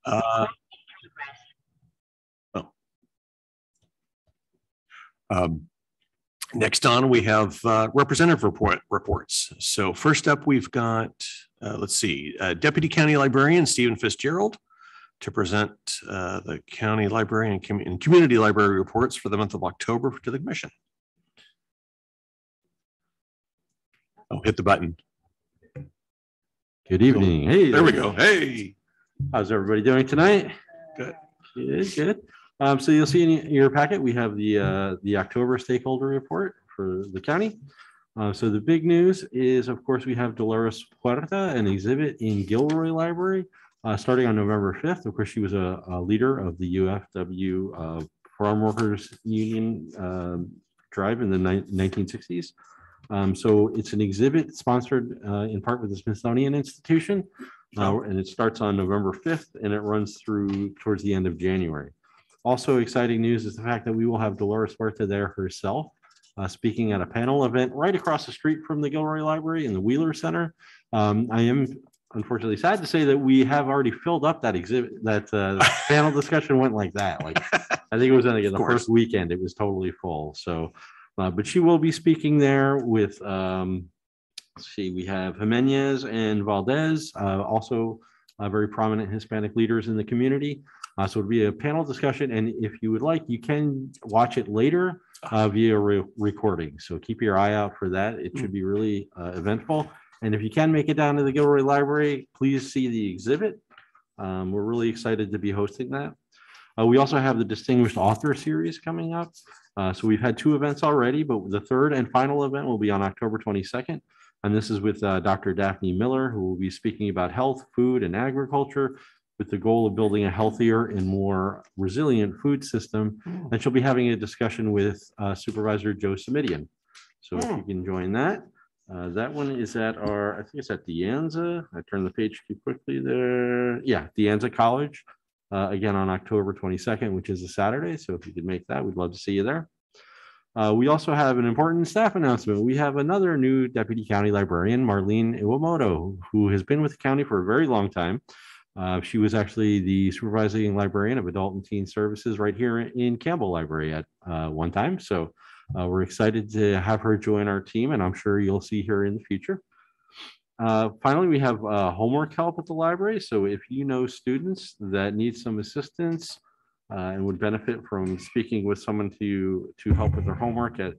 Uh, oh. Next on, we have representative reports. So first up, we've got, let's see, Deputy County Librarian Stephen Fitzgerald to present the county library and community library reports for the month of October to the commission. Oh, hit the button. Good evening. Hey, there we go. Hey, how's everybody doing tonight? Good. Good. So you'll see in your packet, we have the October stakeholder report for the county. So the big news is, of course, we have Dolores Puerta, an exhibit in Gilroy Library, starting on November 5th. Of course, she was a leader of the UFW Farm Workers Union drive in the 1960s. So it's an exhibit sponsored in part with the Smithsonian Institution, and it starts on November 5th and it runs through towards the end of January. Also exciting news is the fact that we will have Dolores Huerta there herself, speaking at a panel event right across the street from the Gilroy Library in the Wheeler Center. I am unfortunately sad to say that we have already filled up that exhibit. That panel discussion went like that. Like I think it was the first weekend; it was totally full. So, but she will be speaking there with. Let's see, we have Jimenez and Valdez, also very prominent Hispanic leaders in the community. So it'll be a panel discussion, and if you would like, you can watch it later via recording. So keep your eye out for that. It should be really eventful. And if you can make it down to the Gilroy Library, please see the exhibit. We're really excited to be hosting that. We also have the Distinguished Author Series coming up. So we've had 2 events already, but the third and final event will be on October 22nd. And this is with Dr. Daphne Miller, who will be speaking about health, food, and agriculture, with the goal of building a healthier and more resilient food system. And she'll be having a discussion with Supervisor Joe Simidian. So if you can join that. That one is at I think it's at De Anza. I turned the page too quickly there. Yeah, De Anza College, again on October 22nd, which is a Saturday. So if you could make that, we'd love to see you there. We also have an important staff announcement. We have another new Deputy County Librarian, Marlene Iwamoto, who has been with the county for a very long time. She was actually the supervising librarian of adult and teen services right here in Campbell Library at one time. So we're excited to have her join our team, and I'm sure you'll see her in the future. Finally, we have homework help at the library. So if you know students that need some assistance and would benefit from speaking with someone to help with their homework at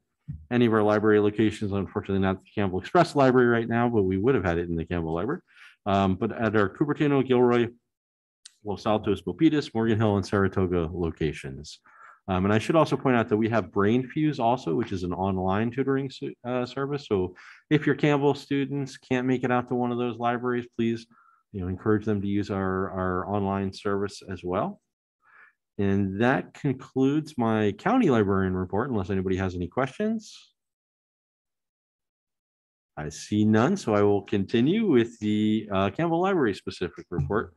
any of our library locations, unfortunately not the Campbell Express Library right now, but we would have had it in the Campbell Library. But at our Cupertino, Gilroy, Los Altos, Milpitas, Morgan Hill, and Saratoga locations. And I should also point out that we have BrainFuse also, which is an online tutoring service. So if your Campbell students can't make it out to one of those libraries, please encourage them to use our online service as well. And that concludes my county librarian report, unless anybody has any questions. I see none, so I will continue with the Campbell Library specific report.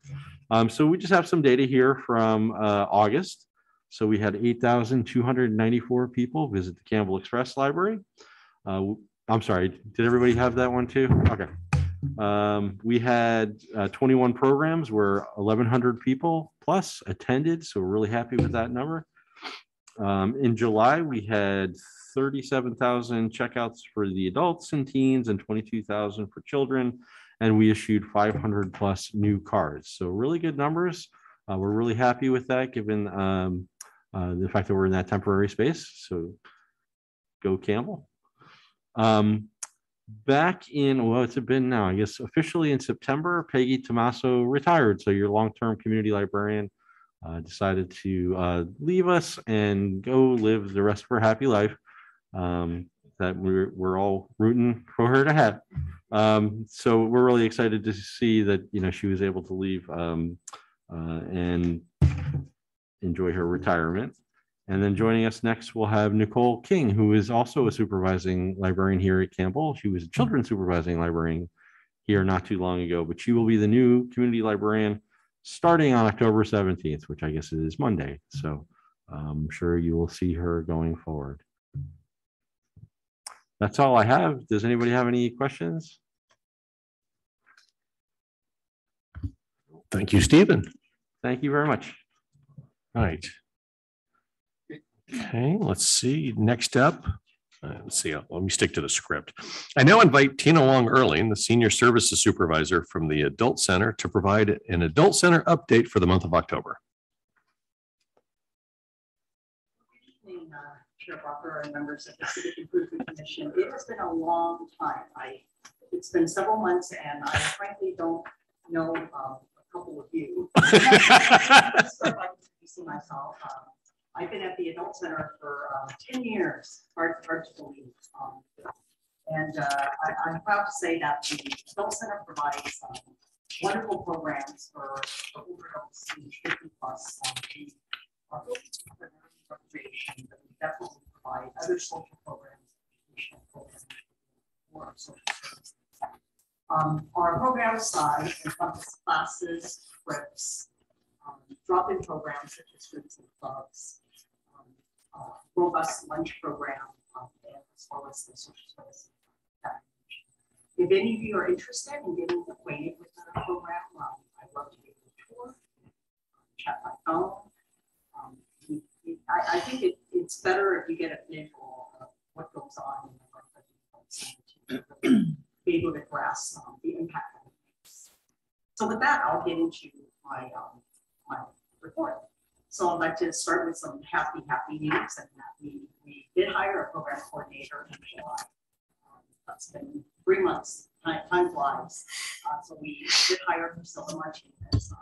So we just have some data here from August. So we had 8,294 people visit the Campbell Express Library. I'm sorry, did everybody have that one too? Okay. We had 21 programs where 1,100 people plus attended, so we're really happy with that number. In July, we had 37,000 checkouts for the adults and teens and 22,000 for children, and we issued 500 plus new cards. So really good numbers. We're really happy with that, given the fact that we're in that temporary space. So go Campbell. Back in, well, it's been now, I guess, officially in September, Peggy Tomaso retired. So your long-term community librarian decided to leave us and go live the rest of her happy life that we're all rooting for her to have. So we're really excited to see that, she was able to leave and enjoy her retirement. And then joining us next, we'll have Nicole King, who is also a supervising librarian here at Campbell. She was a children's supervising librarian here not too long ago, but she will be the new community librarian starting on October 17th, which I guess is Monday. So I'm sure you will see her going forward. That's all I have. Does anybody have any questions? Thank you, Stephen. Thank you very much. All right. Okay, let's see. Next up, let's see. Let me stick to the script. I now invite Tina Long-Erling, the Senior Services Supervisor from the Adult Center, to provide an Adult Center update for the month of October. Chair Barker and members of the Civic Improvement Commission. It has been a long time. It's been several months, and I frankly don't know a couple of you. Start by introducing myself. I've been at the Adult Center for 10 years. Hard to believe. I'm proud to say that the Adult Center provides wonderful programs for older adults age 50 plus. Recreation, but we definitely provide other social programs, educational programs for our social services. Our program size encompasses classes, trips, drop-in programs such as groups and clubs, robust lunch program, as well as the social services. If any of you are interested in getting acquainted with the program, I'd love to give you a tour, chat by phone. I think it's better if you get a visual of what goes on in the life to be able to grasp the impact of it. So with that, I'll get into my report. So I'd like to start with some happy news, and that we did hire a program coordinator in July. That's been 3 months. Time flies. So we did hire Priscilla Martinez.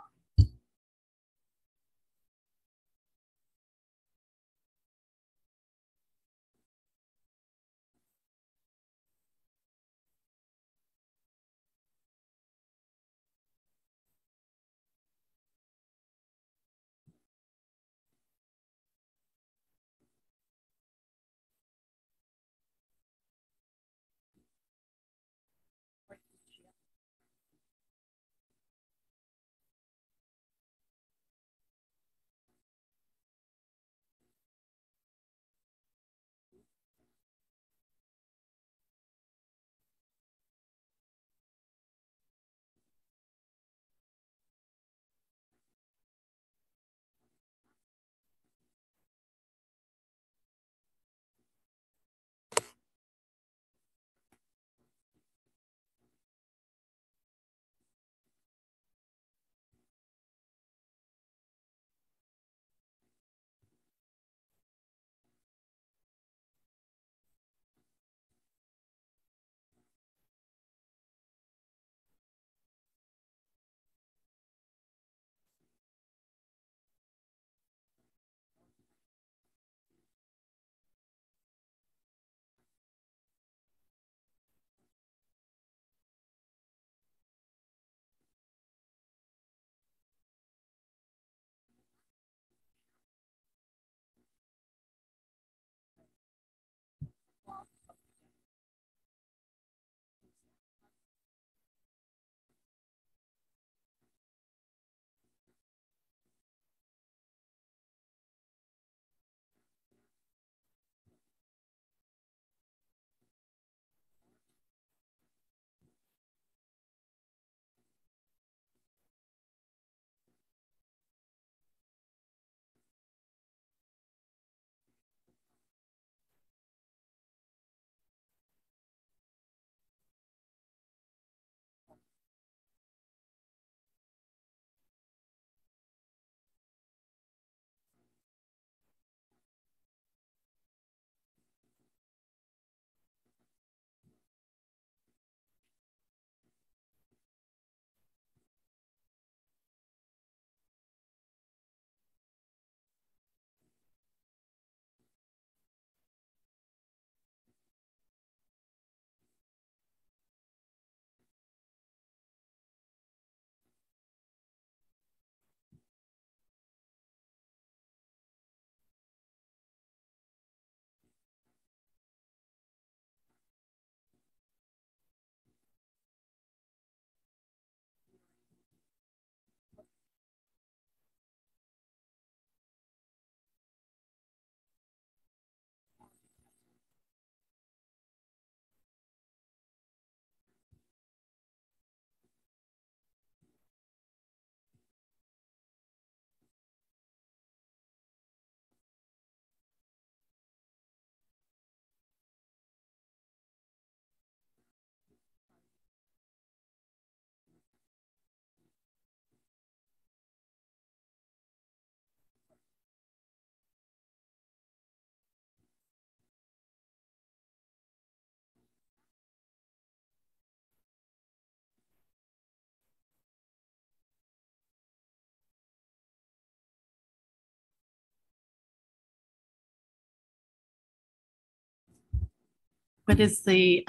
What is the,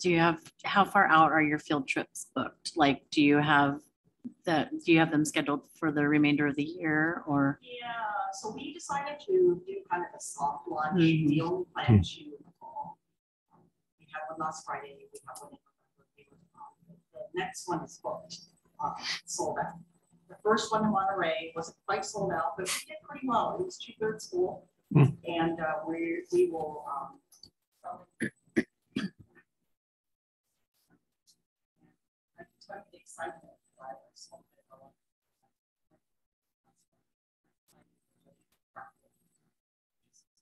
do you have, how far out are your field trips booked? Like, do you have them scheduled for the remainder of the year or? Yeah, so we decided to do kind of a soft launch. Mhm. We only plan to, we have one last Friday, we have one in November. The next one is booked, sold out. The first one in Monterey wasn't quite sold out, but we did pretty well. It was 2/3 full. And we will, I'm excited.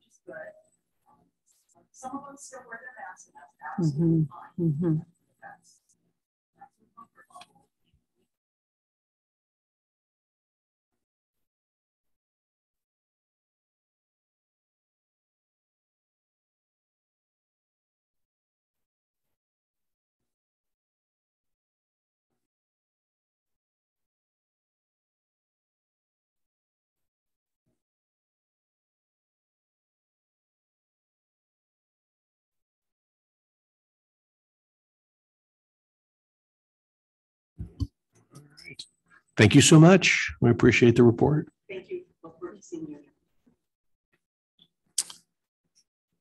It's good. Some of them still wear their masks, and that's absolutely fine. That's uncomfortable. Thank you so much. We appreciate the report. Thank you. Look forward to seeing you.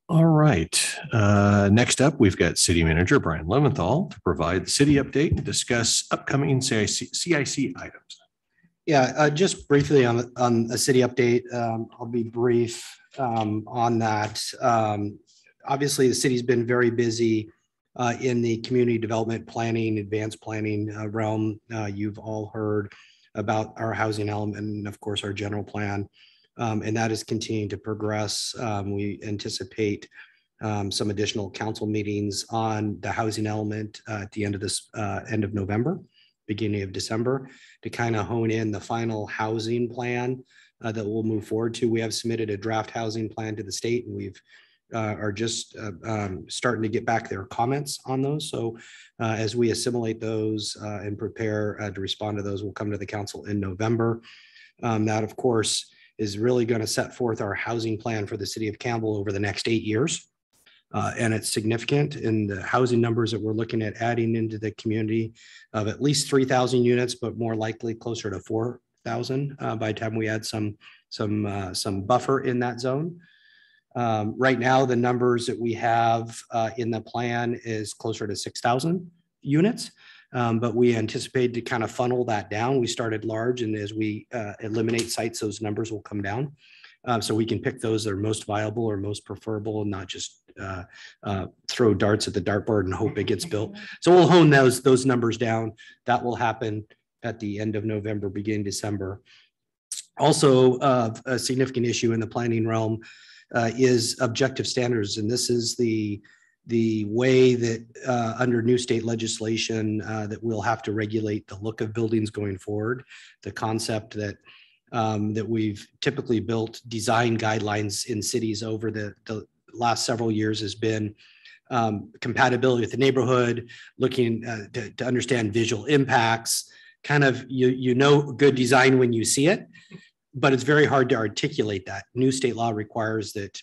All right. Next up, we've got City Manager Brian Leventhal to provide the city update and discuss upcoming CIC items. Yeah, just briefly on a city update. I'll be brief on that. Obviously, the city's been very busy in the community development planning, advanced planning realm. You've all heard about our housing element and, of course, our general plan. And that is continuing to progress. We anticipate some additional council meetings on the housing element at the end of November, beginning of December, to kind of hone in the final housing plan that we'll move forward to. We have submitted a draft housing plan to the state, and we've are just starting to get back their comments on those. So as we assimilate those and prepare to respond to those, we'll come to the council in November. That, of course, is really going to set forth our housing plan for the city of Campbell over the next 8 years. And it's significant in the housing numbers that we're looking at adding into the community of at least 3,000 units, but more likely closer to 4,000 by the time we add some buffer in that zone. Right now, the numbers that we have in the plan is closer to 6,000 units, but we anticipate to kind of funnel that down. We started large, and as we eliminate sites, those numbers will come down. So we can pick those that are most viable or most preferable and not just throw darts at the dartboard and hope it gets built. So we'll hone those numbers down. That will happen at the end of November, beginning December. Also, a significant issue in the planning realm is objective standards. And this is the way that under new state legislation that we'll have to regulate the look of buildings going forward. The concept that we've typically built design guidelines in cities over the last several years has been compatibility with the neighborhood, looking to understand visual impacts, kind of, you know, good design when you see it, but it's very hard to articulate that. New state law requires that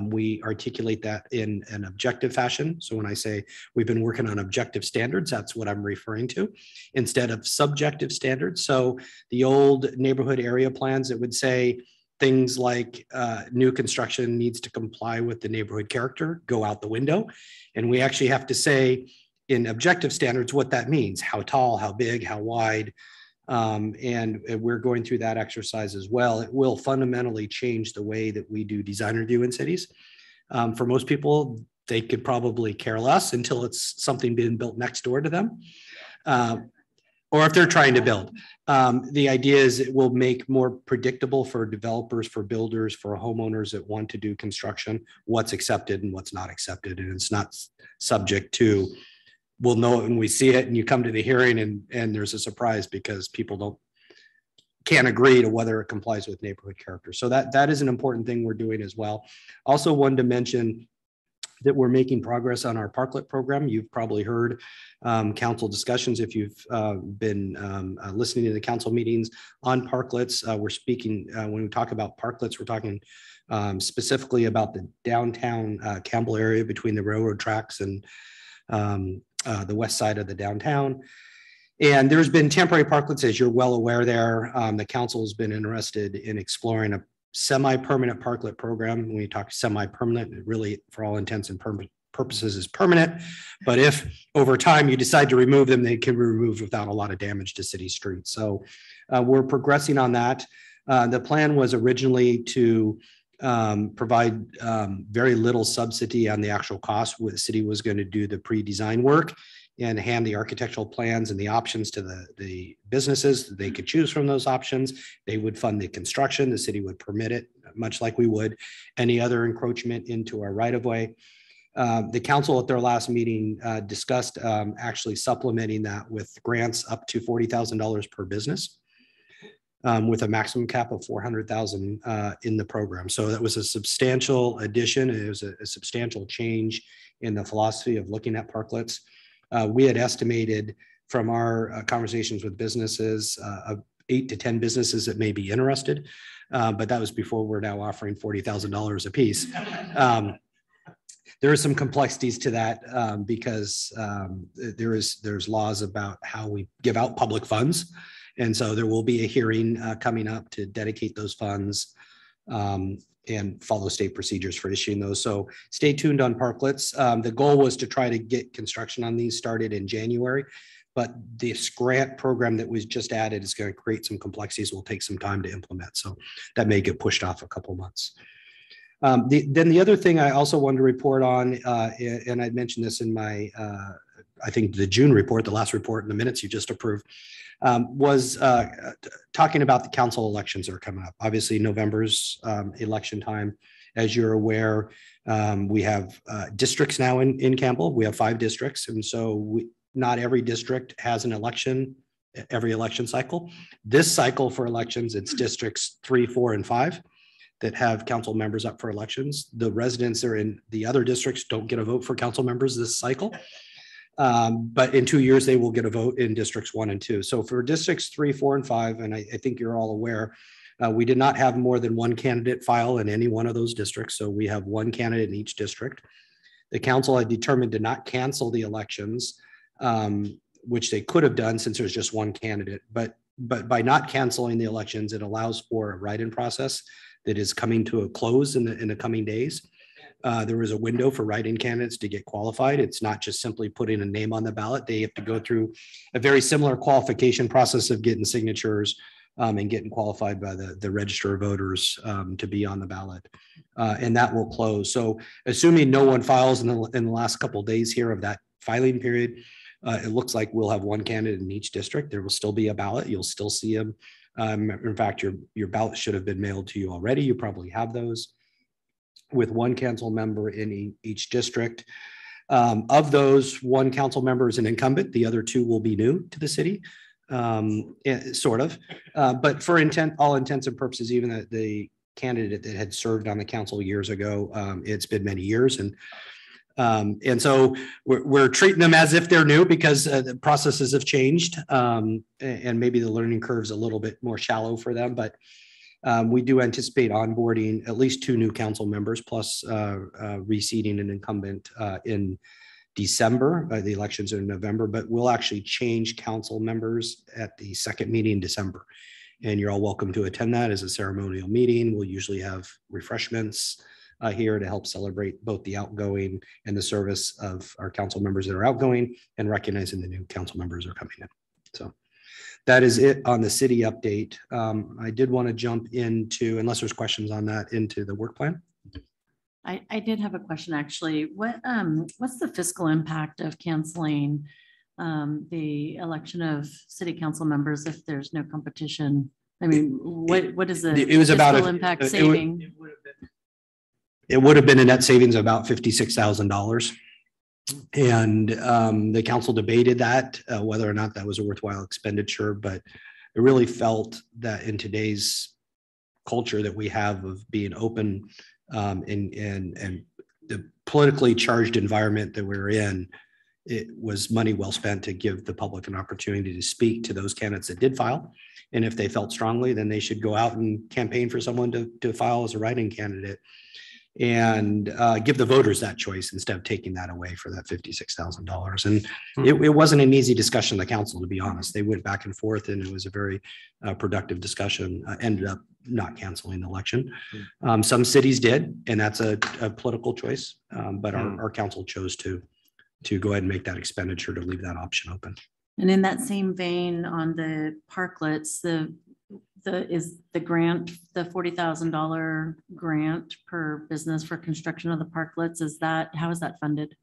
we articulate that in an objective fashion. So when I say we've been working on objective standards, that's what I'm referring to instead of subjective standards. So the old neighborhood area plans that would say things like new construction needs to comply with the neighborhood character go out the window. And we actually have to say in objective standards what that means, how tall, how big, how wide. And we're going through that exercise as well. It will fundamentally change the way that we do design review in cities. For most people, they could probably care less until it's something being built next door to them. Or if they're trying to build. The idea is it will make more predictable for developers, for builders, for homeowners that want to do construction, what's accepted and what's not accepted. And it's not subject to, we'll know it when we see it, and you come to the hearing and there's a surprise because people can't agree to whether it complies with neighborhood character. So that is an important thing we're doing as well. Also wanted to mention that we're making progress on our parklet program. You've probably heard council discussions if you've been listening to the council meetings on parklets. We're speaking, when we talk about parklets, we're talking specifically about the downtown Campbell area between the railroad tracks and the west side of the downtown. And there's been temporary parklets, as you're well aware there. The council has been interested in exploring a semi-permanent parklet program. When we talk semi-permanent, it really, for all intents and purposes, is permanent. But if over time you decide to remove them, they can be removed without a lot of damage to city streets. So we're progressing on that. The plan was originally to provide very little subsidy on the actual cost. The city was going to do the pre-design work and hand the architectural plans and the options to the businesses. They could choose from those options. They would fund the construction. The city would permit it, much like we would any other encroachment into our right-of-way. The council at their last meeting discussed actually supplementing that with grants up to $40,000 per business, with a maximum cap of $400,000 in the program. So that was a substantial addition. It was a substantial change in the philosophy of looking at parklets. We had estimated from our conversations with businesses of 8 to 10 businesses that may be interested, but that was before we're now offering $40,000 a piece. There are some complexities to that because there's laws about how we give out public funds. And so there will be a hearing coming up to dedicate those funds and follow state procedures for issuing those. So stay tuned on parklets. The goal was to try to get construction on these started in January, but this grant program that was just added is going to create some complexities. Will take some time to implement. So that may get pushed off a couple months. Then the other thing I also wanted to report on, and I mentioned this in my, I think the June report, the last report in the minutes you just approved, was talking about the council elections that are coming up. Obviously, November's election time. As you're aware, we have districts now in Campbell. We have 5 districts. And so not every district has an election every election cycle. This cycle for elections, it's districts 3, 4, and 5 that have council members up for elections. The residents that are in the other districts don't get a vote for council members this cycle. But in 2 years, they will get a vote in districts 1 and 2. So for districts 3, 4, and 5, and I think you're all aware, we did not have more than one candidate file in any one of those districts. So we have one candidate in each district. The council had determined to not cancel the elections, which they could have done since there's just one candidate. But by not canceling the elections, it allows for a write-in process that is coming to a close in the coming days. There is a window for write-in candidates to get qualified. It's not just simply putting a name on the ballot. They have to go through a very similar qualification process of getting signatures and getting qualified by the register of voters to be on the ballot. And that will close. So assuming no one files in the last couple of days here of that filing period, it looks like we'll have one candidate in each district. There will still be a ballot. You'll still see them. In fact, your ballot should have been mailed to you already. You probably have those, with one council member in each district. Of those, one council member is an incumbent. The other 2 will be new to the city, sort of. But for all intents and purposes, even the candidate that had served on the council years ago, it's been many years. And so we're treating them as if they're new because the processes have changed, and maybe the learning curve is a little bit more shallow for them. But we do anticipate onboarding at least 2 new council members, plus reseating an incumbent in December. The elections are in November, but we'll actually change council members at the second meeting in December. And you're all welcome to attend that as a ceremonial meeting. We'll usually have refreshments here to help celebrate both the outgoing and the service of our council members that are outgoing, and recognizing the new council members are coming in. So that is it on the city update. I did want to jump into, unless there's questions on that, into the work plan. I did have a question, actually. What's the fiscal impact of canceling the election of city council members if there's no competition? I mean, what is the fiscal impact saving? It would have been a net savings of about $56,000. And the council debated that, whether or not that was a worthwhile expenditure, but it really felt that in today's culture that we have of being open and the politically charged environment that we're in, it was money well spent to give the public an opportunity to speak to those candidates that did file. And if they felt strongly, then they should go out and campaign for someone to file as a write-in candidate and give the voters that choice instead of taking that away for that $56,000. And it wasn't an easy discussion in the council, to be honest. They went back and forth, and it was a very productive discussion. Ended up not canceling the election. Some cities did, and that's a political choice. But our council chose to go ahead and make that expenditure, to leave that option open. And in that same vein, on the parklets, is the grant, the $40,000 grant per business for construction of the parklets, how is that funded?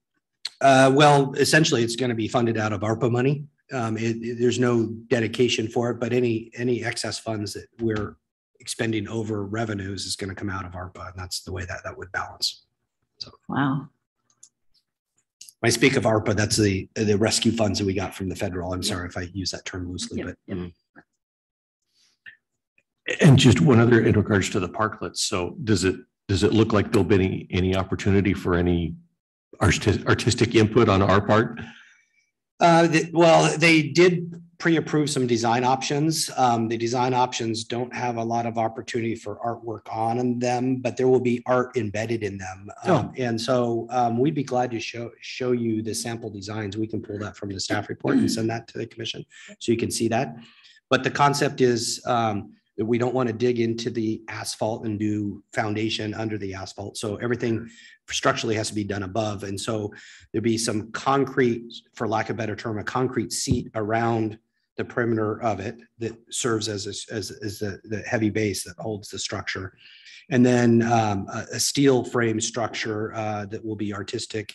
Well, essentially, it's going to be funded out of ARPA money. There's no dedication for it, but any excess funds that we're expending over revenues is going to come out of ARPA, and that's the way that would balance. So, wow. When I speak of ARPA, that's the rescue funds that we got from the federal. I'm sorry if I use that term loosely, but. And just one other in regards to the parklets. So does it look like there'll be any opportunity for any artistic input on our part? Well, they did pre-approve some design options. The design options don't have a lot of opportunity for artwork on them, but there will be art embedded in them. And so we'd be glad to show you the sample designs. We can pull that from the staff report and send that to the commission so you can see that. But the concept is that we don't want to dig into the asphalt and do foundation under the asphalt. So everything structurally has to be done above. And so there'll be some concrete, for lack of a better term, a concrete seat around the perimeter of it that serves as the heavy base that holds the structure. And then a steel frame structure that will be artistic,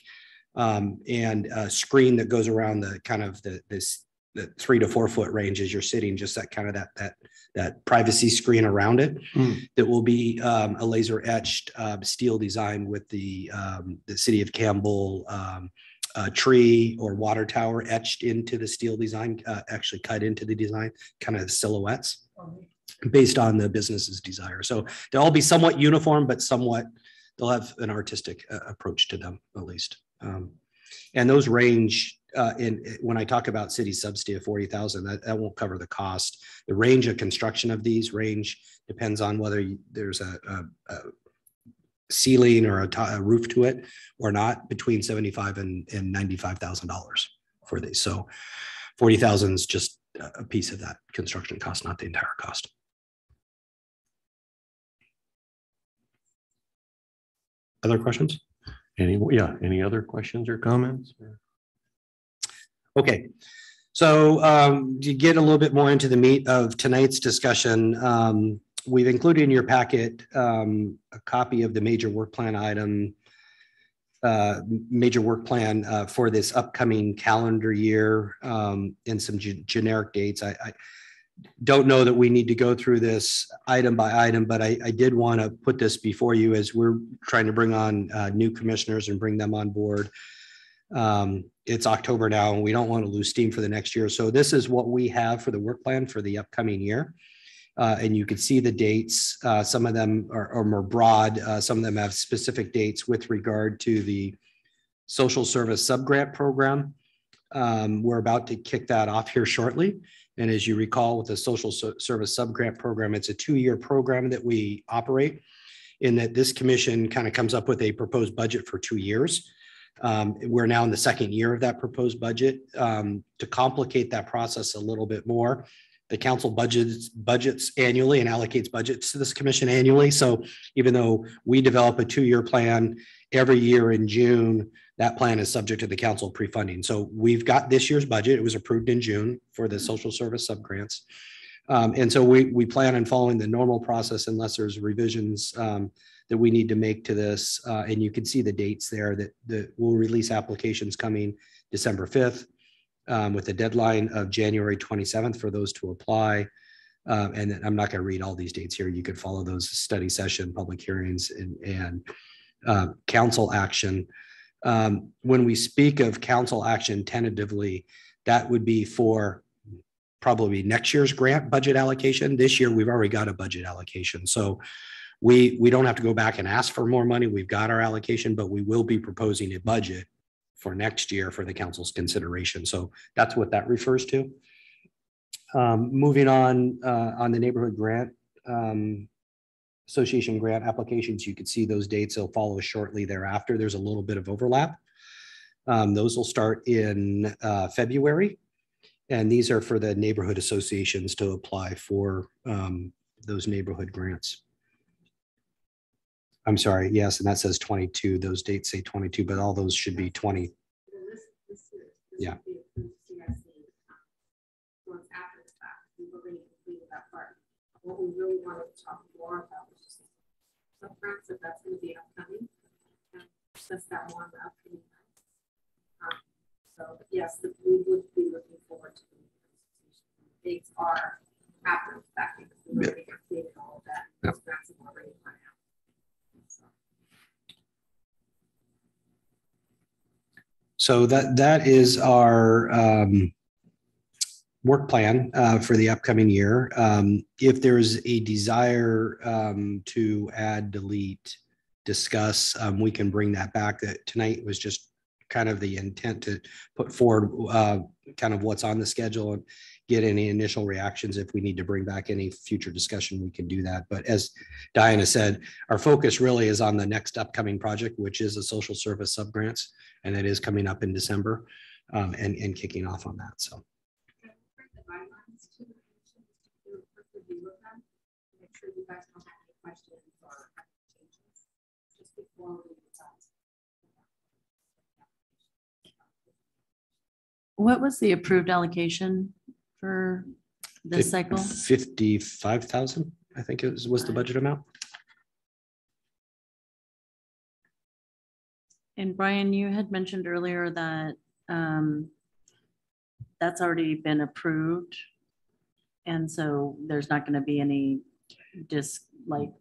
and a screen that goes around the kind of the 3 to 4 foot range as you're sitting, just that kind of that privacy screen around it. That will be a laser etched steel design with the city of Campbell tree or water tower etched into the steel design, actually cut into the design, kind of silhouettes based on the business's desire. So they'll all be somewhat uniform, but they'll have an artistic approach to them at least. And those range when I talk about city subsidy of 40,000, that won't cover the cost. The range of construction of these depends on whether there's a ceiling or a roof to it or not, between $75,000 and $95,000 for these. So 40,000 is just a piece of that construction cost, not the entire cost. Other questions? Any other questions or comments? Okay, so to get a little bit more into the meat of tonight's discussion, we've included in your packet a copy of the major work plan for this upcoming calendar year, and some generic dates. I don't know that we need to go through this item by item, but I did want to put this before you as we're trying to bring on new commissioners and bring them on board. It's October now, and we don't want to lose steam for the next year. So this is what we have for the work plan for the upcoming year. And you can see the dates. Some of them are more broad. Some of them have specific dates with regard to the social service subgrant program. We're about to kick that off here shortly. And as you recall, with the social service subgrant program, it's a 2-year program that we operate, in that this commission kind of comes up with a proposed budget for 2 years. We're now in the 2nd year of that proposed budget. To complicate that process a little bit more, the council budgets annually and allocates budgets to this commission annually. So even though we develop a 2-year plan every year in June, that plan is subject to the council pre-funding. So we've got this year's budget. It was approved in June for the social service subgrants. And so we plan on following the normal process unless there's revisions that we need to make to this. And you can see the dates there that we'll release applications coming December 5th with a deadline of January 27th for those to apply. And I'm not going to read all these dates here. You could follow those: study session, public hearings, and council action. When we speak of council action tentatively, that would be for probably next year's grant budget allocation. This year, we've already got a budget allocation. So We don't have to go back and ask for more money. We've got our allocation, but we will be proposing a budget for next year for the council's consideration. So that's what that refers to. Moving on the neighborhood grant association grant applications, you can see those dates. They'll follow shortly thereafter. There's a little bit of overlap. Those will start in February. And these are for the neighborhood associations to apply for those neighborhood grants. I'm sorry, yes, and that says 22. Those dates say 22, but all those should be 20. Yeah. What we really wanted to talk more about was just some grants that's going to be upcoming. And since that one upcoming. So yes, we would be looking forward to the dates are after the fact because we already completed all of that. Those grants have already run out. So that is our work plan for the upcoming year. If there's a desire to add, delete, discuss, we can bring that back. That tonight was just kind of the intent to put forward kind of what's on the schedule and get any initial reactions. If we need to bring back any future discussion, we can do that. But as Diana said, our focus really is on the next upcoming project, which is a social service subgrants, and it is coming up in December and kicking off on that. So. Make sure you guys don't have any questions or changes just before we What was the approved allocation for this cycle? 55,000, I think it was the budget amount. And Brian, you had mentioned earlier that that's already been approved. And so there's not going to be any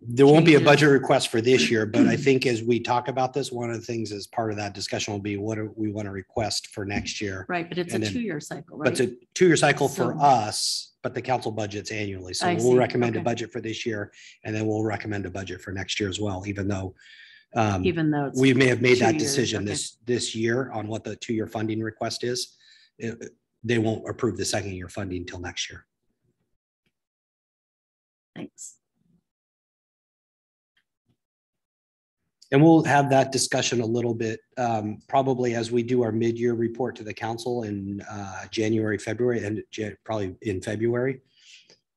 there won't be a budget request for this year, but I think as we talk about this, one of the things as part of that discussion will be what do we want to request for next year. Right, but it's a 2-year cycle, right? But it's a 2-year cycle for us, but the council budget's annually. So we'll recommend a budget for this year, and then we'll recommend a budget for next year as well, even though it's we may have made that decision this year on what the 2-year funding request is. They won't approve the 2nd year funding until next year. Thanks. And we'll have that discussion a little bit, probably as we do our mid-year report to the council in January, February, and probably in February.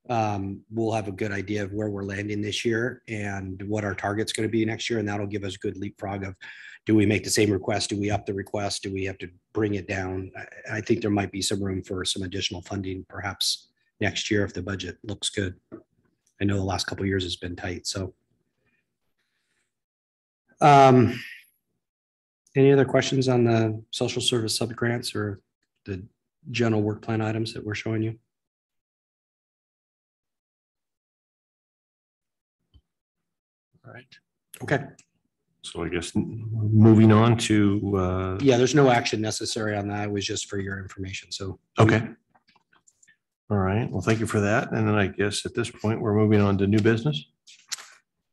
We'll have a good idea of where we're landing this year and what our target's going to be next year. And that'll give us a good leapfrog of, do we make the same request? Do we up the request? Do we have to bring it down? I think there might be some room for some additional funding perhaps next year if the budget looks good. I know the last couple of years has been tight, so. Any other questions on the social service subgrants or the general work plan items that we're showing you? All right. Okay. So I guess moving on to. Yeah, there's no action necessary on that. It was just for your information. So. Okay. All right. Well, thank you for that. And then I guess at this point, we're moving on to new business.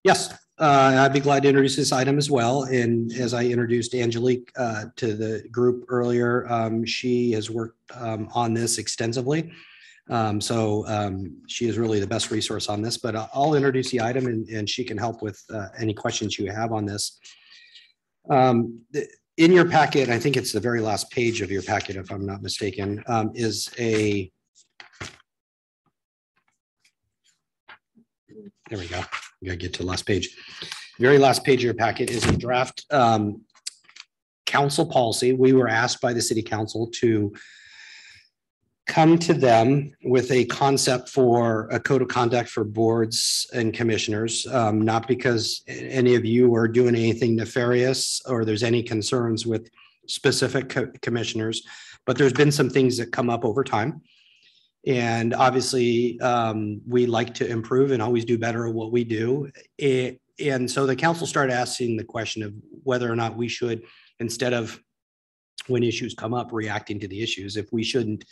Yes. I'd be glad to introduce this item as well. And as I introduced Angelique to the group earlier, she has worked on this extensively. She is really the best resource on this, but I'll introduce the item and she can help with any questions you have on this. In your packet, I think it's the very last page of your packet, if I'm not mistaken, is a, there we go. We gotta get to the last page. Very last page of your packet is a draft council policy. We were asked by the city council to come to them with a concept for a code of conduct for boards and commissioners, not because any of you are doing anything nefarious or there's any concerns with specific commissioners, but there's been some things that come up over time. And obviously, we like to improve and always do better at what we do. And so the council started asking the question of whether or not we should, instead of when issues come up, reacting to the issues, if we shouldn't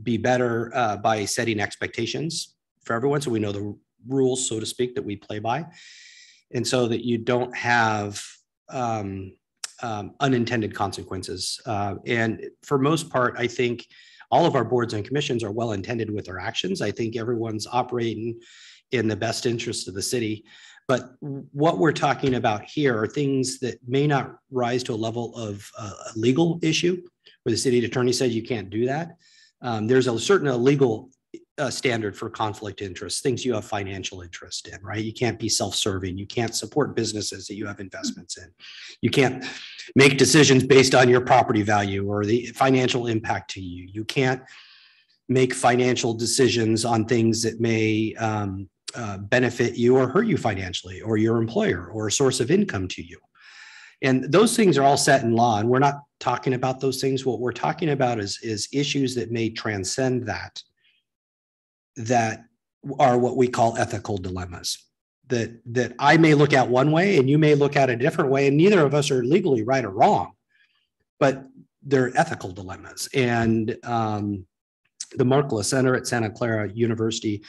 be better by setting expectations for everyone so we know the rules, so to speak, that we play by. and so that you don't have unintended consequences. And for most part, I think all of our boards and commissions are well intended with their actions. I think everyone's operating in the best interest of the city. But what we're talking about here are things that may not rise to a level of a legal issue where the city attorney says you can't do that. There's a certain legal standard for conflict interest, things you have financial interest in, right? You can't be self-serving. You can't support businesses that you have investments in. You can't make decisions based on your property value or the financial impact to you. You can't make financial decisions on things that may benefit you or hurt you financially, or your employer, or a source of income to you. And those things are all set in law, and we're not talking about those things. What we're talking about is issues that may transcend that are what we call ethical dilemmas, that I may look at one way and you may look at a different way, and neither of us are legally right or wrong, but they're ethical dilemmas. And the Markla Center at Santa Clara University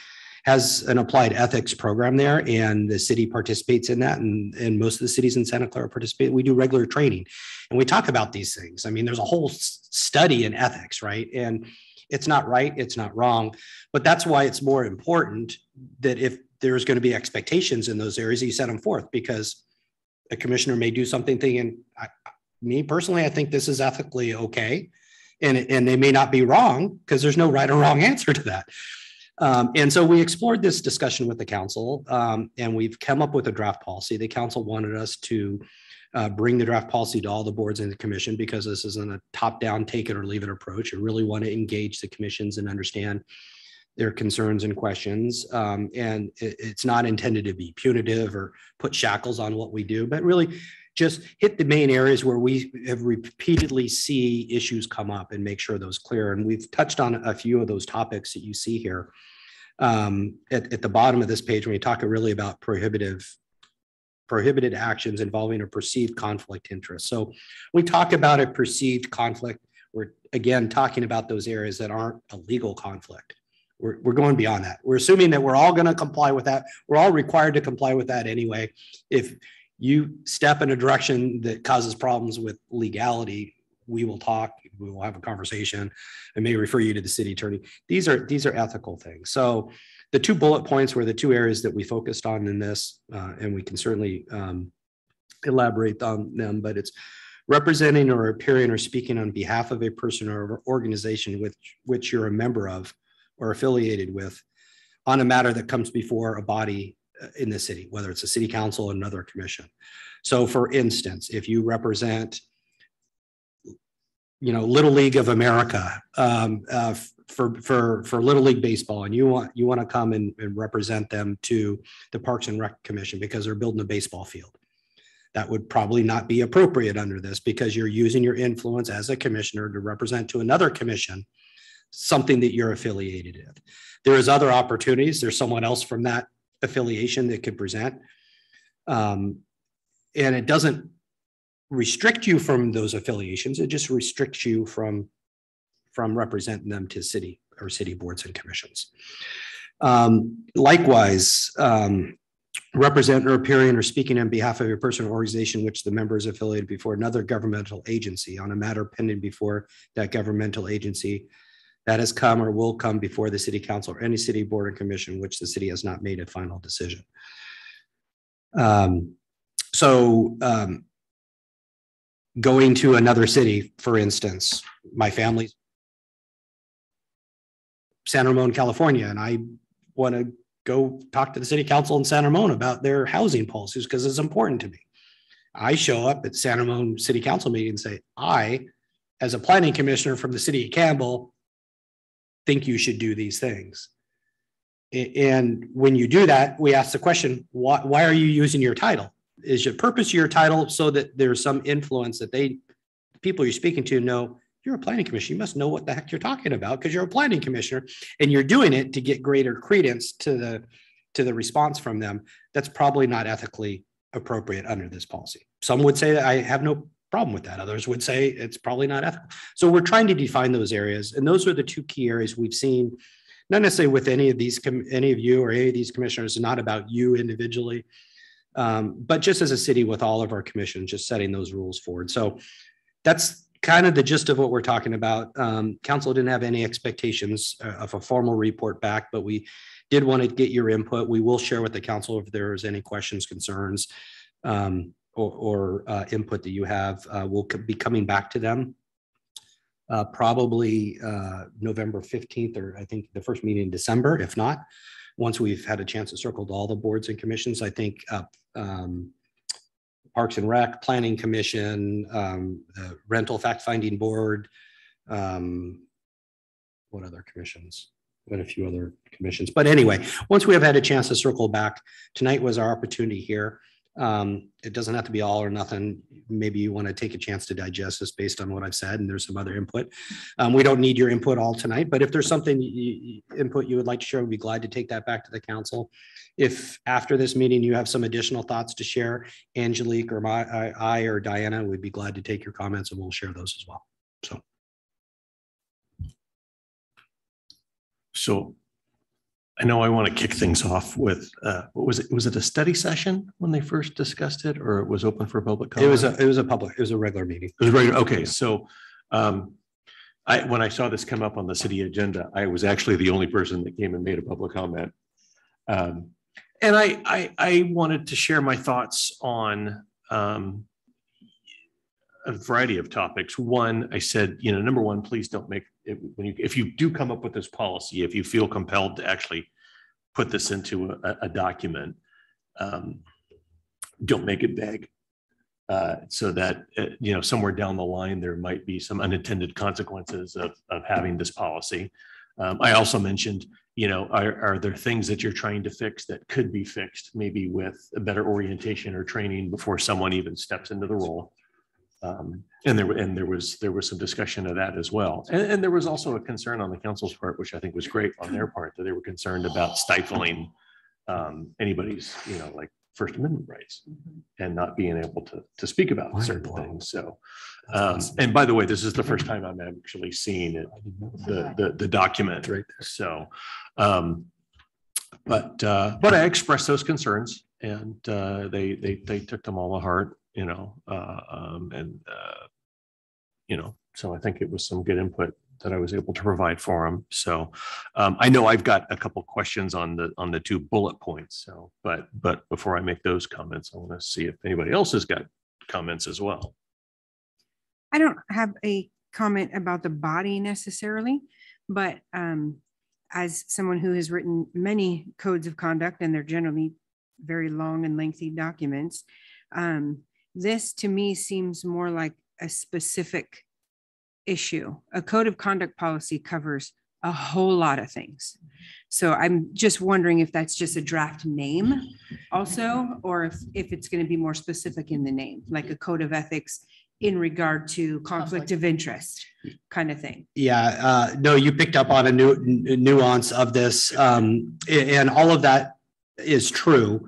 has an applied ethics program there, and the city participates in that, and most of the cities in Santa Clara participate. We do regular training, and we talk about these things. I mean, there's a whole study in ethics, right? And it's not right, it's not wrong, but that's why it's more important that if there's going to be expectations in those areas, you set them forth, because a commissioner may do something thinking, me personally, I think this is ethically okay, and they may not be wrong, because there's no right or wrong answer to that. And so we explored this discussion with the council, and we've come up with a draft policy. The council wanted us to bring the draft policy to all the boards and the commission, because this isn't a top-down, take it or leave it approach. We really want to engage the commissions and understand their concerns and questions. And it's not intended to be punitive or put shackles on what we do, but really just hit the main areas where we have repeatedly see issues come up and make sure those clear. And we've touched on a few of those topics that you see here. At the bottom of this page, when we talk really about prohibited actions involving a perceived conflict interest. So we talk about a perceived conflict. We're again talking about those areas that aren't a legal conflict. We're going beyond that. We're assuming that we're all going to comply with that. We're all required to comply with that anyway. If you step in a direction that causes problems with legality, we will talk, we will have a conversation. I may refer you to the city attorney. These are ethical things. So the two bullet points were the two areas that we focused on in this, and we can certainly elaborate on them, but it's representing or appearing or speaking on behalf of a person or organization with which you're a member of or affiliated with on a matter that comes before a body in the city, whether it's a city council or another commission. So for instance, if you represent, Little League of America for Little League baseball, and you want to come and represent them to the Parks and Rec Commission because they're building a baseball field, that would probably not be appropriate under this, because you're using your influence as a commissioner to represent to another commission something that you're affiliated with. There is other opportunities. There's someone else from that affiliation that could present. And it doesn't restrict you from those affiliations. It just restricts you from representing them to city or city boards and commissions. Likewise, represent or appearing or speaking on behalf of a person or organization which the member is affiliated before another governmental agency on a matter pending before that governmental agency that has come or will come before the city council or any city board or commission which the city has not made a final decision. Going to another city, for instance, my family's San Ramon, California, and I want to go talk to the city council in San Ramon about their housing policies because it's important to me. I show up at San Ramon City Council meeting and say, I, as a planning commissioner from the city of Campbell, think you should do these things. And when you do that, we ask the question, why are you using your title? Is your purpose of your title so that there's some influence that people you're speaking to know you're a planning commissioner, you must know what the heck you're talking about because you're a planning commissioner and you're doing it to get greater credence to the response from them. That's probably not ethically appropriate under this policy. Some would say that I have no problem with that. Others would say it's probably not ethical. So we're trying to define those areas. And those are the two key areas we've seen, not necessarily with any of you or any of these commissioners, not about you individually, But just as a city with all of our commissions, just setting those rules forward. So that's kind of the gist of what we're talking about. Council didn't have any expectations of a formal report back, but we did want to get your input. We will share with the council if there is any questions, concerns, or input that you have. We'll be coming back to them probably November 15th, or I think the first meeting in December, if not, once we've had a chance to circle to all the boards and commissions. I think Parks and Rec, Planning Commission, the Rental Fact Finding Board, what other commissions? But a few other commissions. But anyway, once we have had a chance to circle back, tonight was our opportunity here. It doesn't have to be all or nothing. Maybe you want to take a chance to digest this based on what I've said, and there's some other input. We don't need your input all tonight, but if there's something input you would like to share, we'd be glad to take that back to the council. If after this meeting you have some additional thoughts to share, Angelique or I or Diana, we'd be glad to take your comments and we'll share those as well. So I know I want to kick things off with, what was it? Was it a study session when they first discussed it, or it was open for public comment? It was a regular meeting. It was regular. Okay. So when I saw this come up on the city agenda, I was actually the only person that came and made a public comment. And I wanted to share my thoughts on a variety of topics. One, I said, number one, please don't make it, if you do come up with this policy, if you feel compelled to actually put this into a document, don't make it vague, so that somewhere down the line there might be some unintended consequences of having this policy. I also mentioned, are there things that you're trying to fix that could be fixed, maybe with a better orientation or training before someone even steps into the role. And there was some discussion of that as well. And there was also a concern on the council's part, which I think was great on their part, that they were concerned about stifling anybody's, like First Amendment rights and not being able to speak about certain things. So, and by the way, this is the first time I'm actually seeing it, the document right there. So, but I expressed those concerns, and they took them all to heart. So I think it was some good input that I was able to provide for them. So I know I've got a couple questions on the 2 bullet points. So, but before I make those comments, I want to see if anybody else has got comments as well. I don't have a comment about the body necessarily, but as someone who has written many codes of conduct, and they're generally very long and lengthy documents, this to me seems more like a specific issue. A code of conduct policy covers a whole lot of things. So I'm just wondering if that's just a draft name also, or if it's going to be more specific in the name, like a code of ethics in regard to conflict of interest kind of thing. Yeah, no, you picked up on a nuance of this, and all of that is true.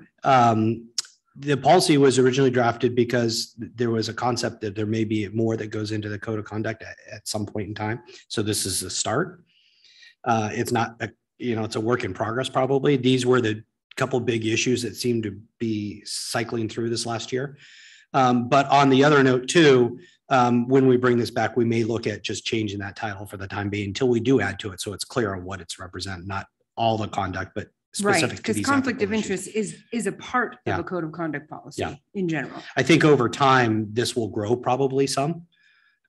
The policy was originally drafted because there was a concept that there may be more that goes into the code of conduct at some point in time. So this is a start. It's not, it's a work in progress probably. These were the couple big issues that seemed to be cycling through this last year. But on the other note too, when we bring this back, we may look at just changing that title for the time being until we do add to it. So it's clear on what it's represent, not all the conduct, but specific, right? Because conflict of interest is a part of a code of conduct policy in general. I think over time, this will grow probably some.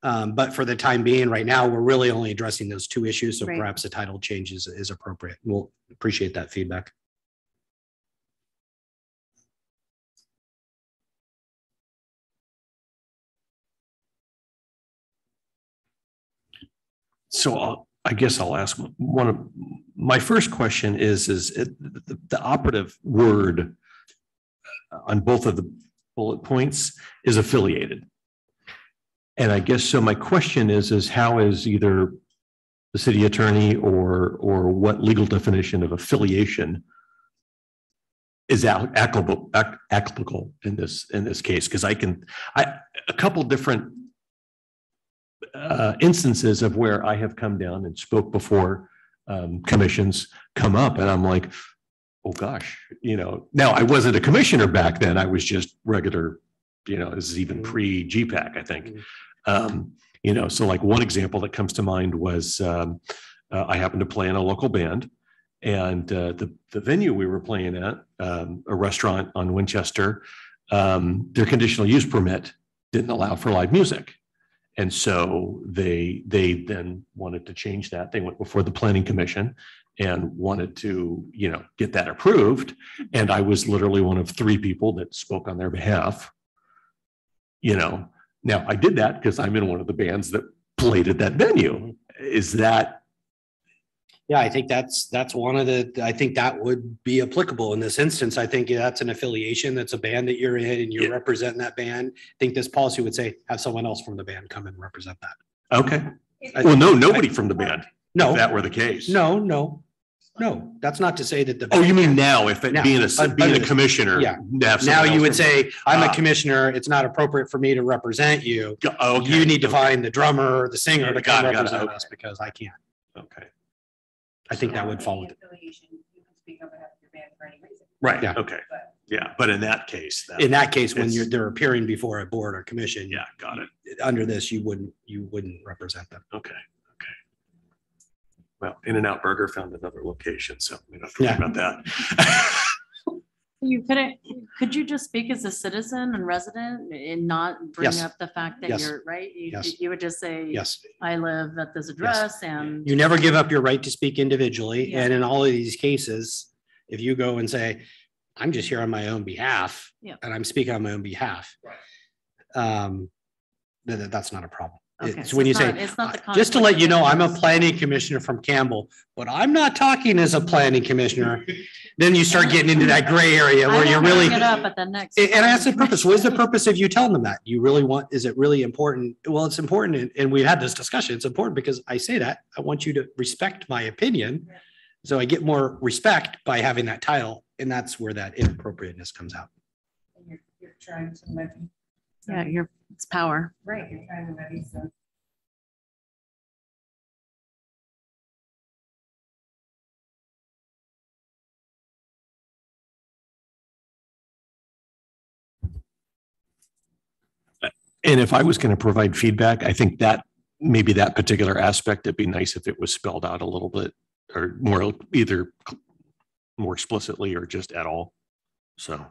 But for the time being, right now, we're really only addressing those 2 issues. So perhaps the title change is appropriate. We'll appreciate that feedback. So I guess I'll ask one of my first question is the operative word on both of the bullet points is affiliated. And I guess so my question is how is either the city attorney or what legal definition of affiliation is applicable in this case? Because a couple different instances of where I have come down and spoke before commissions come up, and I'm like, oh gosh, now I wasn't a commissioner back then. I was just regular, this is even pre-GPAC, I think. So like one example that comes to mind was I happened to play in a local band, and the venue we were playing at, a restaurant on Winchester, their conditional use permit didn't allow for live music. And so they then wanted to change that. They went before the planning commission and wanted to, get that approved. And I was literally one of 3 people that spoke on their behalf. Now I did that because I'm in one of the bands that played at that venue. Is that? Yeah, I think that's one of I think that would be applicable in this instance. I think that's an affiliation. That's a band that you're in and you're representing that band. I think this policy would say, have someone else from the band come and represent that. Okay. Well, nobody from the band. No, if that were the case. No. That's not to say that the. Oh, you mean now, if it being a commissioner? Yeah. Now you would say, I'm a commissioner. It's not appropriate for me to represent you. Okay. You need to find the drummer or the singer to come represent us because I can't. Okay. I think that would fall. You can speak on behalf of your band for any reason. Right. Yeah. Okay. Yeah. But in that case, when they're appearing before a board or commission. Yeah. Got it. Under this, you wouldn't represent them. Okay. Well, In-N-Out Burger found another location, so we don't have to worry about that. Could you just speak as a citizen and resident and not bring up the fact that you're right? You would just say, yes, I live at this address and. You never give up your right to speak individually. And in all of these cases, if you go and say, I'm just here on my own behalf and I'm speaking on my own behalf, that's not a problem. Okay, it's when you say, it's not the just to let you know, I'm a planning commissioner from Campbell, but I'm not talking as a planning commissioner. Then you start getting into that gray area where you're really. Get up at the next. And that's the purpose. What is the purpose of you telling them that? You really want, is it really important? Well, it's important. And we've had this discussion. It's important because I say that I want you to respect my opinion. So I get more respect by having that title. And that's where that inappropriateness comes out. You're trying to levy. Yeah, it's power. Right, you're trying to levy some. And if I was going to provide feedback, I think that maybe that particular aspect, it'd be nice if it was spelled out a little bit or more, either more explicitly or just at all. So.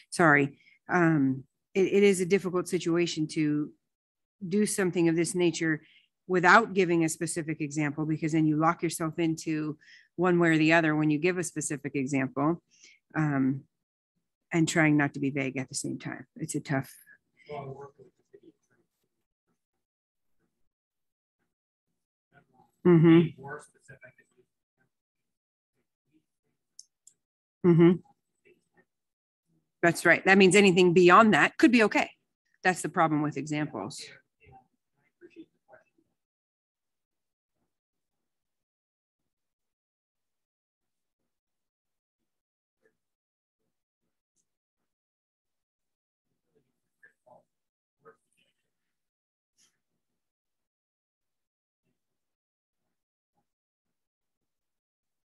Sorry. It is a difficult situation to do something of this nature without giving a specific example, because then you lock yourself into one way or the other when you give a specific example, and trying not to be vague at the same time. It's a tough. Mm-hmm. Mm-hmm. That's right. That means anything beyond that could be okay. That's the problem with examples.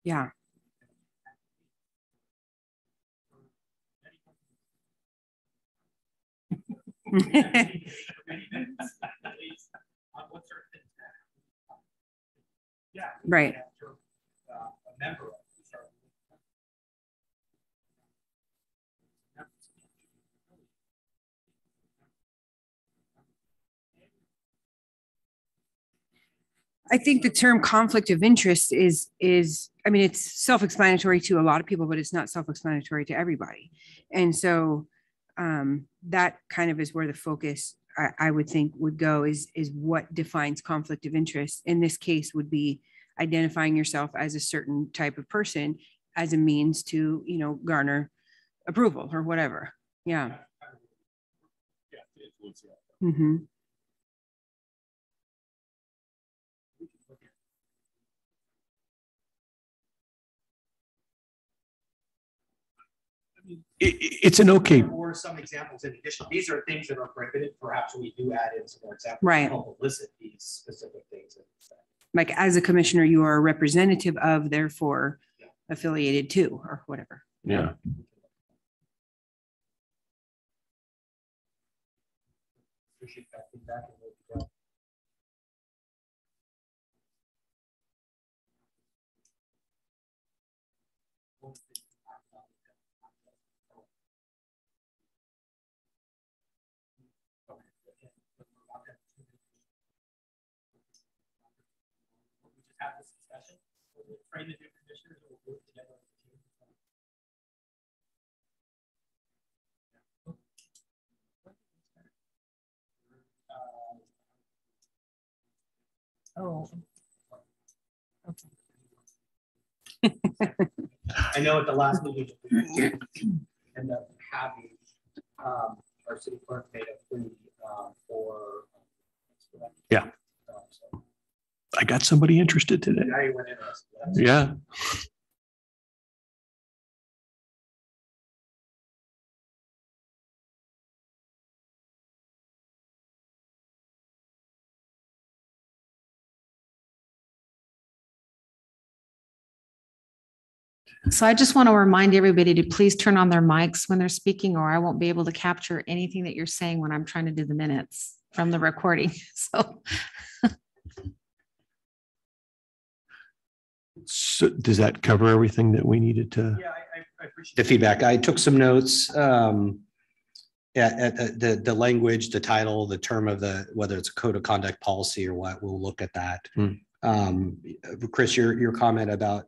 Yeah. Right. I think the term conflict of interest is, I mean, it's self-explanatory to a lot of people, but it's not self-explanatory to everybody. And so that kind of is where the focus I would think would go is what defines conflict of interest. In this case would be identifying yourself as a certain type of person as a means to, garner approval or whatever. Yeah. Mm-hmm. It's an okay. Or some examples in addition. These are things that are prohibited. Perhaps we do add in some more examples. Right. To help elicit these specific things. Like as a commissioner, you are a representative of, therefore affiliated to, or whatever. Yeah. Appreciate that feedback. And we'll go. Have this discussion. We'll train the new commissioners and we'll work together. Oh. I know at the last meeting, we ended up having our city clerk made a plea for. Yeah. So I got somebody interested today. now you went interested. Yeah. So I just want to remind everybody to please turn on their mics when they're speaking, or I won't be able to capture anything that you're saying when I'm trying to do the minutes from the recording. So does that cover everything that we needed to? Yeah, I appreciate the feedback. I took some notes. At the language, the title, the term of whether it's a code of conduct policy or what, we'll look at that. Chris, your comment about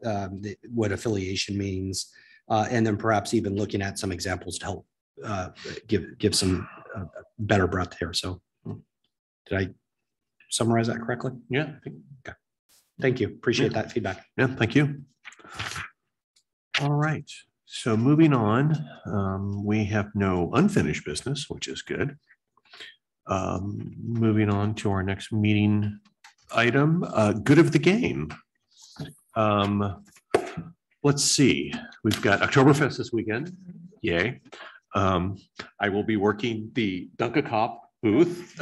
what affiliation means, and then perhaps even looking at some examples to help give some better breadth here. So did I summarize that correctly? Yeah. Okay. Thank you. Appreciate that feedback. Yeah, thank you. All right. So moving on, we have no unfinished business, which is good. Moving on to our next meeting item, good of the game. Let's see. We've got Oktoberfest this weekend. Yay. I will be working the Dunk-A-Cop booth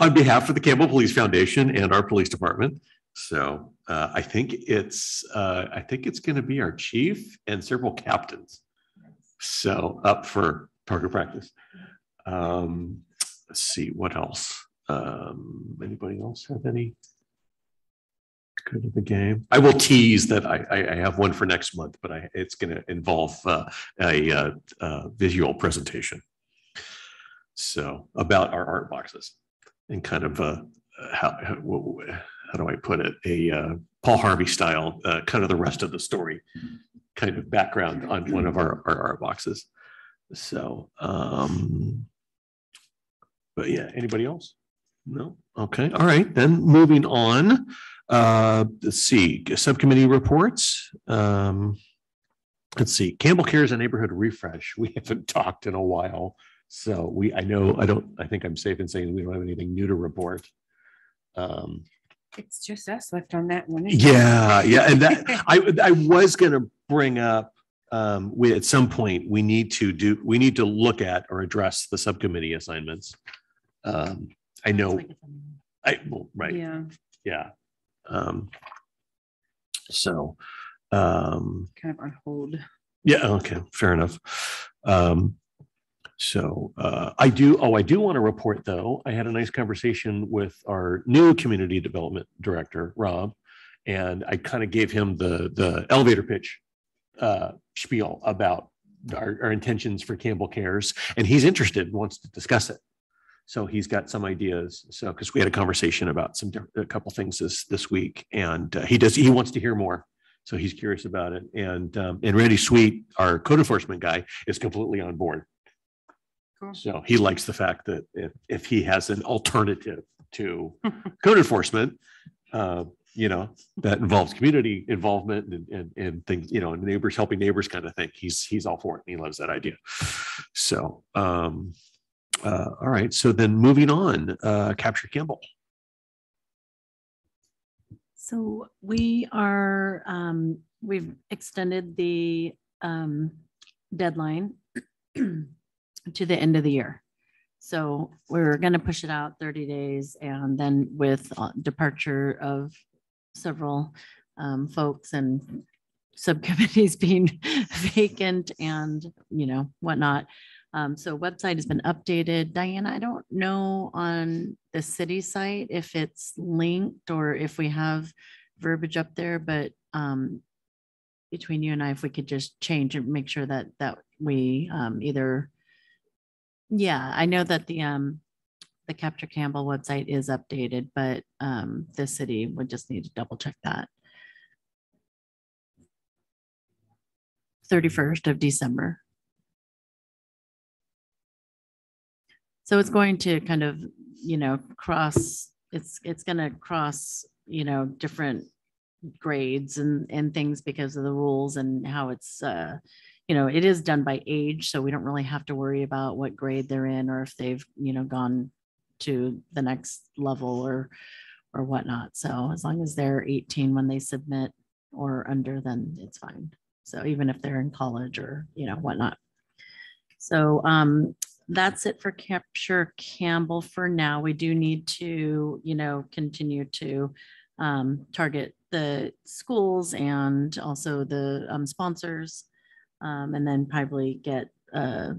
on behalf of the Campbell Police Foundation and our police department. So I think it's going to be our chief and several captains. So up for target practice. Let's see what else. Anybody else have any good of the game? I will tease that I have one for next month, but it's going to involve a visual presentation. So about our art boxes and kind of how do I put it? A Paul Harvey style, kind of the rest of the story, kind of background on one of our art boxes. So, but yeah, anybody else? No. Okay. All right. Then moving on. Let's see. Subcommittee reports. Let's see. Campbell Cares and Neighborhood Refresh. We haven't talked in a while. So I think I'm safe in saying we don't have anything new to report. It's just us left on that one. Yeah. And that I was going to bring up, at some point we need to look at or address the subcommittee assignments. I know. Right. Yeah. Yeah. So. Kind of on hold. Yeah. Okay. Fair enough. So I do want to report, though. I had a nice conversation with our new community development director, Rob, and I kind of gave him the elevator pitch spiel about our intentions for Campbell Cares, and he's interested, wants to discuss it. So he's got some ideas. So because we had a conversation about a couple things this week, and he wants to hear more. So he's curious about it. And Randy Sweet, our code enforcement guy, is completely on board. Cool. So he likes the fact that if he has an alternative to code enforcement, that involves community involvement and things, and neighbors helping neighbors kind of thing. He's all for it. He loves that idea. So, all right. So then moving on, Capture Campbell. So we are, we've extended the deadline to the end of the year. So we're going to push it out 30 days, and then with departure of several folks and subcommittees being vacant and whatnot. So website has been updated. Diana, I don't know on the city site if it's linked or if we have verbiage up there, but between you and I, if we could just change and make sure that we either, I know that the Capture Campbell website is updated, but the city would just need to double check that. 31st of December. So it's going to kind of, cross, it's going to cross, different grades and things because of the rules and how it's, it is done by age. So we don't really have to worry about what grade they're in or if they've, gone to the next level or whatnot. So as long as they're 18 when they submit or under, then it's fine. So even if they're in college or, whatnot. So that's it for Capture Campbell for now. We do need to, continue to target the schools and also the sponsors, and then probably get a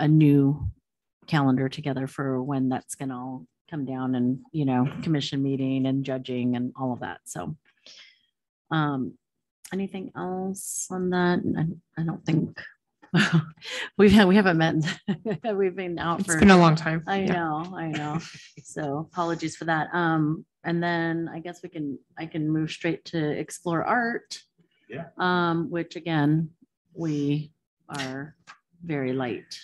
new calendar together for when that's going to all come down and, commission meeting and judging and all of that. So anything else on that? I don't think we haven't met. We've been out It's been a long time. I know. So apologies for that. And then I guess I can move straight to explore art. Yeah. Which again, we are very light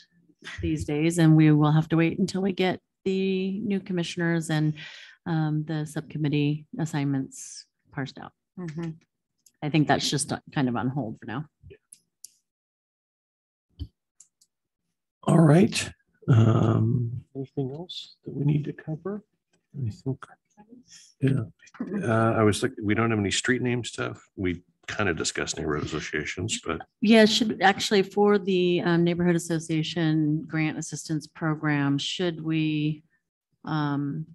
these days, and we will have to wait until we get the new commissioners and the subcommittee assignments parsed out. Mhm. I think that's just kind of on hold for now. All right. Anything else that we need to cover? I think, I was like, we don't have any street name stuff. We kind of discussed neighborhood associations, but Yeah, should actually for the neighborhood association grant assistance program, should we, do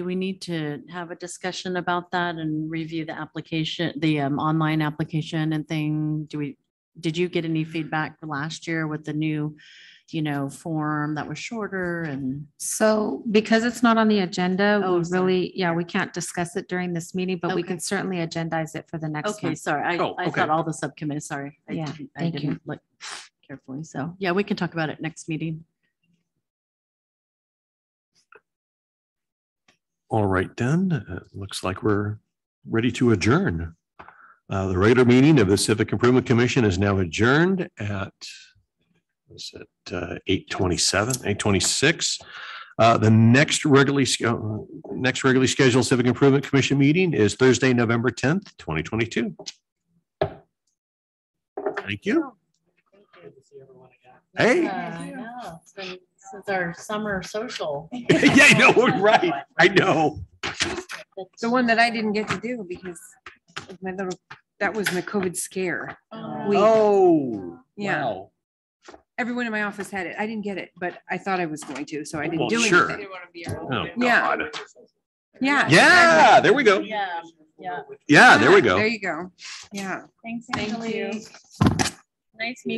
we need to have a discussion about that and review the application, the online application and thing? Did you get any feedback last year with the new, form that was shorter and? So because it's not on the agenda, Oh, we sorry. really, we can't discuss it during this meeting, but we Okay. can certainly agendize it for the next Okay, one. sorry. I Okay. thought all the subcommittees, sorry. Yeah, I thank you. didn't look carefully. So yeah, we can talk about it next meeting. all right, then. Looks like we're ready to adjourn. The regular meeting of the Civic Improvement Commission is now adjourned at 8:27, 8:26. The next regularly scheduled Civic Improvement Commission meeting is Thursday, November 10th, 2022. Thank you. Hey. I know. It's been since our summer social. Yeah, I know, right. I know. The one that I didn't get to do because of that was my COVID scare. Oh, Yeah. wow. Everyone in my office had it. I didn't get it, but I thought I was going to, so I didn't Well, do sure. anything. Oh, Yeah. God. Yeah. Yeah, there we go. Yeah. Yeah, there we go. There you go. Yeah. Thanks, Thank Angelique. you. Nice meeting.